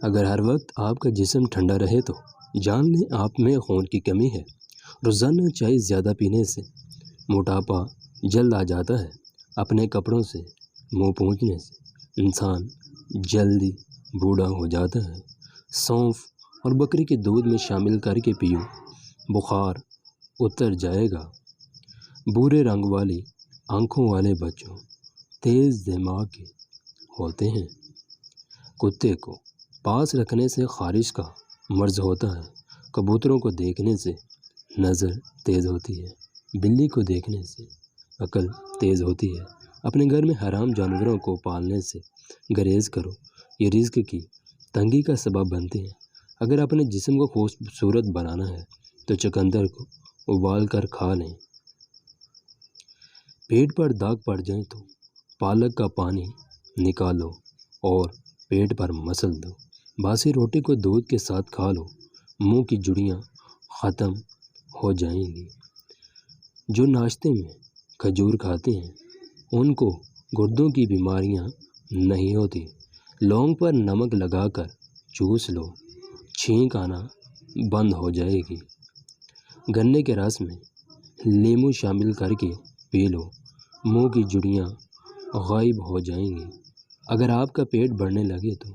اگر ہر وقت آپ کا جسم ٹھنڈا رہے تو جان لیں آپ میں خون کی کمی ہے۔ روزانہ چائے زیادہ پینے سے موٹاپا جلد آ جاتا ہے۔ اپنے کپڑوں سے منہ پونچھنے سے انسان جلدی بوڑھا ہو جاتا ہے۔ سونف اور بکری کے دودھ میں شامل کر کے پیو، بخار اتر جائے گا۔ بھورے رنگ والی آنکھوں والے بچوں تیز دماغ کے ہوتے ہیں۔ کتے کو پاس رکھنے سے خارش کا مرض ہوتا ہے۔ کبوتروں کو دیکھنے سے نظر تیز ہوتی ہے۔ بلی کو دیکھنے سے عقل تیز ہوتی ہے۔ اپنے گھر میں حرام جانوروں کو پالنے سے گریز کرو، یہ رزق کی تنگی کا سبب بنتے ہیں۔ اگر اپنے جسم کو خوبصورت بنانا ہے تو چقندر کو ابال کر کھا لیں۔ پیٹ پر داغ پڑ جائیں تو پالک کا پانی نکالو اور پیٹ پر مسل دو۔ باسی روٹی کو دودھ کے ساتھ کھا لو، منہ کی جھریاں ختم ہو جائیں گی۔ جو ناشتے میں کھجور کھاتے ہیں ان کو گردوں کی بیماریاں نہیں ہوتی۔ لونگ پر نمک لگا کر چوس لو، چھینک آنا بند ہو جائے گی۔ گنے کے رس میں لیموں شامل کر کے پی لو، منہ کی جھریاں غائب ہو جائیں گی۔ اگر آپ کا پیٹ بڑھنے لگے تو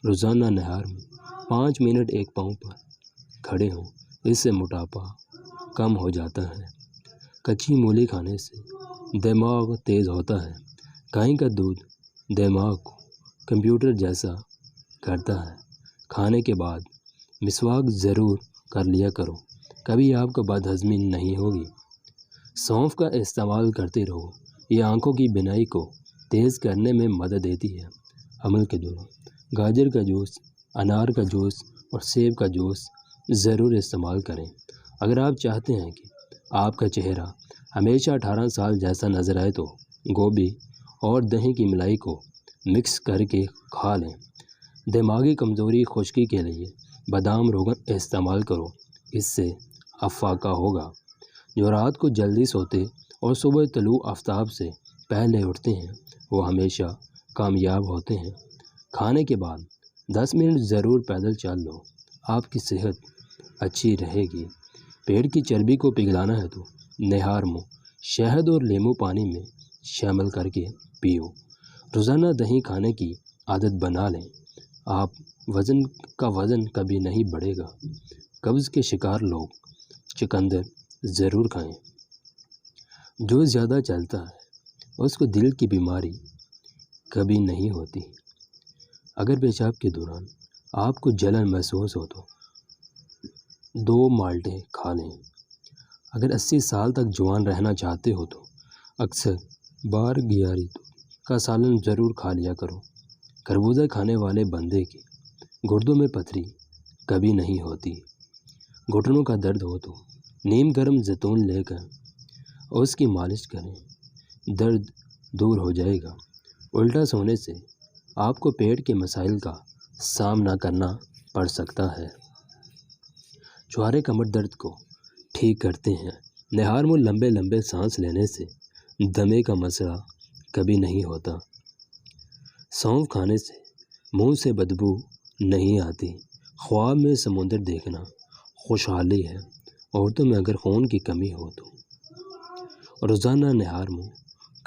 روزانہ نہار میں 5 منٹ ایک پاؤں پر کھڑے ہوں، اس سے موٹاپا کم ہو جاتا ہے۔ کچی مولی کھانے سے دماغ تیز ہوتا ہے۔ گائے کا دودھ دماغ کو کمپیوٹر جیسا کرتا ہے۔ کھانے کے بعد مسواک ضرور کر لیا کرو، کبھی آپ کو بد ہضمی نہیں ہوگی۔ سونف کا استعمال کرتے رہو، یہ آنکھوں کی بینائی کو تیز کرنے میں مدد دیتی ہے۔ حمل کے دوران گاجر کا جوس، انار کا جوس اور سیب کا جوس ضرور استعمال کریں۔ اگر آپ چاہتے ہیں کہ آپ کا چہرہ ہمیشہ 18 سال جیسا نظر آئے تو گوبھی اور دہی کی ملائی کو مکس کر کے کھا لیں۔ دماغی کمزوری خشکی کے لیے بادام روغن استعمال کرو، اس سے افاقہ ہوگا۔ جو رات کو جلدی سوتے اور صبح طلوع آفتاب سے پہلے اٹھتے ہیں وہ ہمیشہ کامیاب ہوتے ہیں۔ کھانے کے بعد 10 منٹ ضرور پیدل چل لو، آپ کی صحت اچھی رہے گی۔ پیڑ کی چربی کو پگھلانا ہے تو نہار میں شہد اور لیموں پانی میں شامل کر کے پیو۔ روزانہ دہی کھانے کی عادت بنا لیں، آپ وزن کبھی نہیں بڑھے گا۔ قبض کے شکار لوگ چقندر ضرور کھائیں۔ جو زیادہ چلتا ہے اس کو دل کی بیماری کبھی نہیں ہوتی۔ اگر پیشاب کے دوران آپ کو جلن محسوس ہو تو 2 مالٹے کھا لیں۔ اگر 80 سال تک جوان رہنا چاہتے ہو تو اکثر بار گیاری کا سالن ضرور کھا لیا کرو۔ خربوزہ کھانے والے بندے کے گردوں میں پتھری کبھی نہیں ہوتی۔ گھٹنوں کا درد ہو تو نیم گرم زیتون لے کر اس کی مالش کریں، درد دور ہو جائے گا۔ الٹا سونے سے آپ کو پیٹ کے مسائل کا سامنا کرنا پڑ سکتا ہے۔ چھوہارے کمر درد کو ٹھیک کرتے ہیں۔ نہار میں لمبے لمبے سانس لینے سے دمے کا مسئلہ کبھی نہیں ہوتا۔ سونف کھانے سے منہ سے بدبو نہیں آتی۔ خواب میں سمندر دیکھنا خوشحالی ہے۔ عورتوں میں اگر خون کی کمی ہو تو روزانہ نہار میں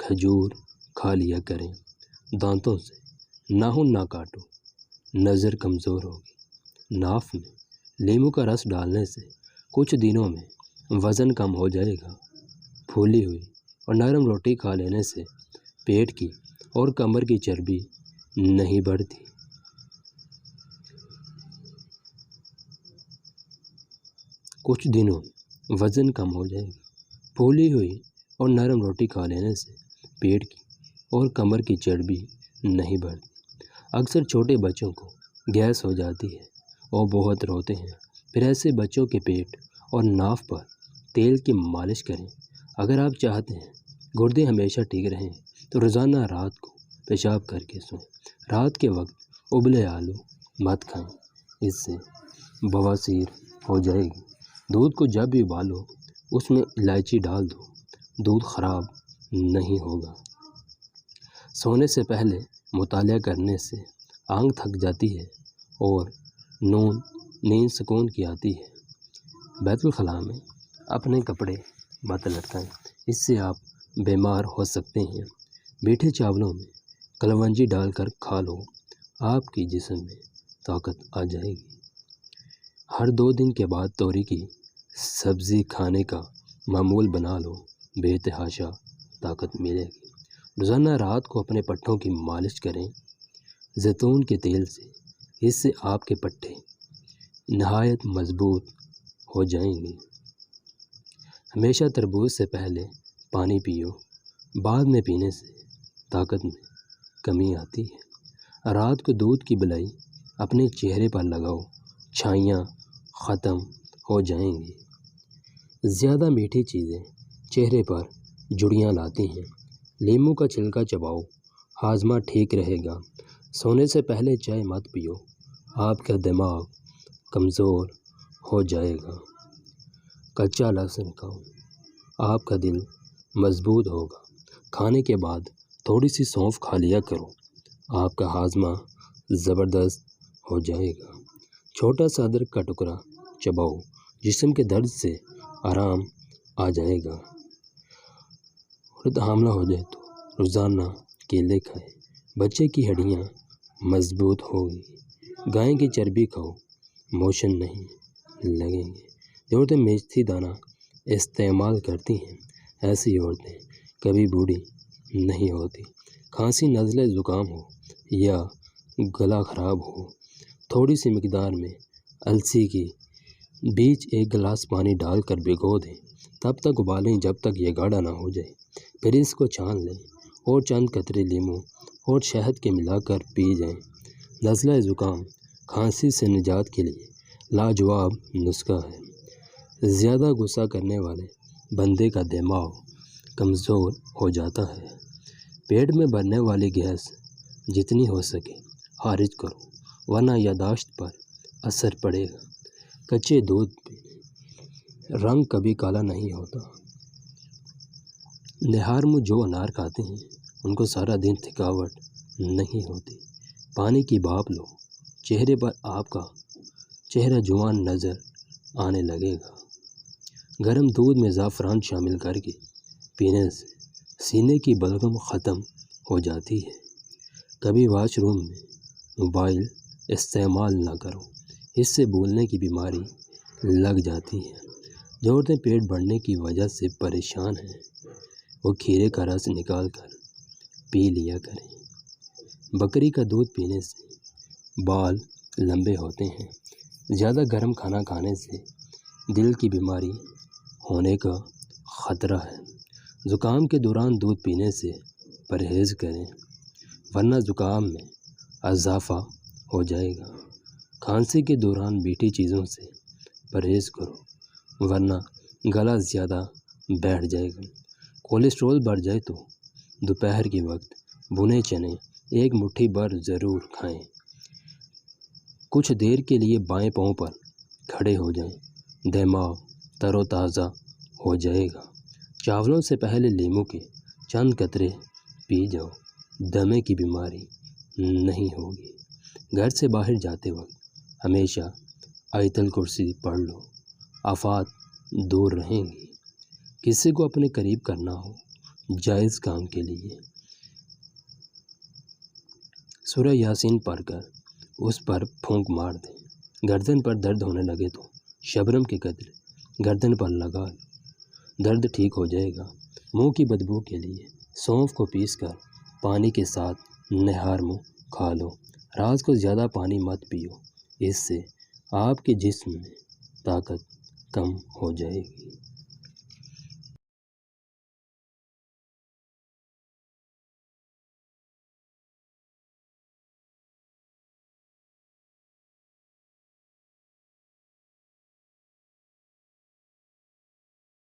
کھجور کھا لیا کریں۔ دانتوں سے ناخن نہ کاٹو، نظر کمزور ہوگی۔ ناف میں لیموں کا رس ڈالنے سے کچھ دنوں میں وزن کم ہو جائے گا۔ پھولی ہوئی اور نرم روٹی کھا لینے سے پیٹ کی اور کمر کی چربی نہیں بڑھتی۔ کچھ دنوں میں وزن کم ہو جائے گا۔ پھولی ہوئی اور نرم روٹی کھا لینے سے پیٹ کی اور کمر کی چربی نہیں بڑھتی۔ اکثر چھوٹے بچوں کو گیس ہو جاتی ہے اور بہت روتے ہیں، پھر ایسے بچوں کے پیٹ اور ناف پر تیل کی مالش کریں۔ اگر آپ چاہتے ہیں گردے ہمیشہ ٹھیک رہیں تو روزانہ رات کو پیشاب کر کے سوئیں۔ رات کے وقت ابلے آلو مت کھائیں، اس سے بواسیر ہو جائے گی۔ دودھ کو جب بھی ابالو اس میں الائچی ڈال دو، دودھ خراب نہیں ہوگا۔ سونے سے پہلے مطالعہ کرنے سے آنکھ تھک جاتی ہے اور نیند سکون کی آتی ہے۔ بیت الخلاء میں اپنے کپڑے مت لٹکائیں، اس سے آپ بیمار ہو سکتے ہیں۔ میٹھے چاولوں میں کلونجی ڈال کر کھا لو، آپ کی جسم میں طاقت آ جائے گی۔ ہر 2 دن کے بعد توری کی سبزی کھانے کا معمول بنا لو، بے تحاشا طاقت ملے گی۔ روزانہ رات کو اپنے پٹھوں کی مالش کریں زیتون کے تیل سے، اس سے آپ کے پٹھے نہایت مضبوط ہو جائیں گے۔ ہمیشہ تربوز سے پہلے پانی پیو، بعد میں پینے سے طاقت میں کمی آتی ہے۔ رات کو دودھ کی بلائی اپنے چہرے پر لگاؤ، چھائیاں ختم ہو جائیں گی۔ زیادہ میٹھی چیزیں چہرے پر جھریاں لاتی ہیں۔ لیموں کا چھلکا چباؤ، ہاضمہ ٹھیک رہے گا۔ سونے سے پہلے چائے مت پیو، آپ کا دماغ کمزور ہو جائے گا۔ کچا لہسن کھاؤ، آپ کا دل مضبوط ہوگا۔ کھانے کے بعد تھوڑی سی سونف کھا لیا کرو، آپ کا ہاضمہ زبردست ہو جائے گا۔ چھوٹا سا ادرک کا ٹکڑا چباؤ، جسم کے درد سے آرام آ جائے گا۔ عورت حاملہ ہو جائے تو روزانہ کیلے کھائیں، بچے کی ہڈیاں مضبوط ہوگی۔ گائے کی چربی کھاؤ، موشن نہیں لگیں گے۔ جو عورتیں میتھی دانہ استعمال کرتی ہیں، ایسی عورتیں کبھی بوڑھی نہیں ہوتی۔ کھانسی، نزلہ، زکام ہو یا گلا خراب ہو، تھوڑی سی مقدار میں السی کی بیج 1 گلاس پانی ڈال کر بھگو دیں، تب تک ابالیں جب تک یہ گاڑھا نہ ہو جائے، پھر اس کو چھان لیں اور چند قطرے لیموں اور شہد کے ملا کر پی جائیں۔ نزلہ زکام، کھانسی سے نجات کے لیے لاجواب نسخہ ہے۔ زیادہ غصہ کرنے والے بندے کا دماغ کمزور ہو جاتا ہے۔ پیٹ میں بھرنے والی گیس جتنی ہو سکے خارج کرو، ورنہ یادداشت پر اثر پڑے گا۔ کچے دودھ پینے، رنگ کبھی کالا نہیں ہوتا۔ نہار منہ جو انار کھاتے ہیں ان کو سارا دن تھکاوٹ نہیں ہوتی۔ پانی کی بھاپ لو، چہرے پر آپ کا چہرہ جوان نظر آنے لگے گا۔ گرم دودھ میں زعفران شامل کر کے پینے سے سینے کی بلغم ختم ہو جاتی ہے۔ کبھی واش روم میں موبائل استعمال نہ کرو، اس سے بھولنے کی بیماری لگ جاتی ہے۔ جو عورتیں پیٹ بڑھنے کی وجہ سے پریشان ہیں وہ کھیرے کا رس نکال کر پی لیا کریں۔ بکری کا دودھ پینے سے بال لمبے ہوتے ہیں۔ زیادہ گرم کھانا کھانے سے دل کی بیماری ہونے کا خطرہ ہے۔ زکام کے دوران دودھ پینے سے پرہیز کریں، ورنہ زکام میں اضافہ ہو جائے گا۔ کھانسی کے دوران میٹھی چیزوں سے پرہیز کرو، ورنہ گلا زیادہ بیٹھ جائے گا۔ کولیسٹرول بڑھ جائے تو دوپہر کے وقت بھنے چنے 1 مٹھی بھر ضرور کھائیں۔ کچھ دیر کے لیے بائیں پاؤں پر کھڑے ہو جائیں، دماغ تر و تازہ ہو جائے گا۔ چاولوں سے پہلے لیموں کے چند قطرے پی جاؤ، دمے کی بیماری نہیں ہوگی۔ گھر سے باہر جاتے وقت ہمیشہ آیت الکرسی پڑھ لو، آفات دور رہیں گی۔ کسی کو اپنے قریب کرنا ہو جائز کام کے لیے سورہ یاسین پڑھ کر اس پر پھونک مار دیں۔ گردن پر درد ہونے لگے تو شبنم کے قطرے گردن پر لگا لو، درد ٹھیک ہو جائے گا۔ منہ کی بدبو کے لیے سونف کو پیس کر پانی کے ساتھ نہار منہ کھا لو۔ رات کو زیادہ پانی مت پیو، اس سے آپ کے جسم میں طاقت کم ہو جائے گی۔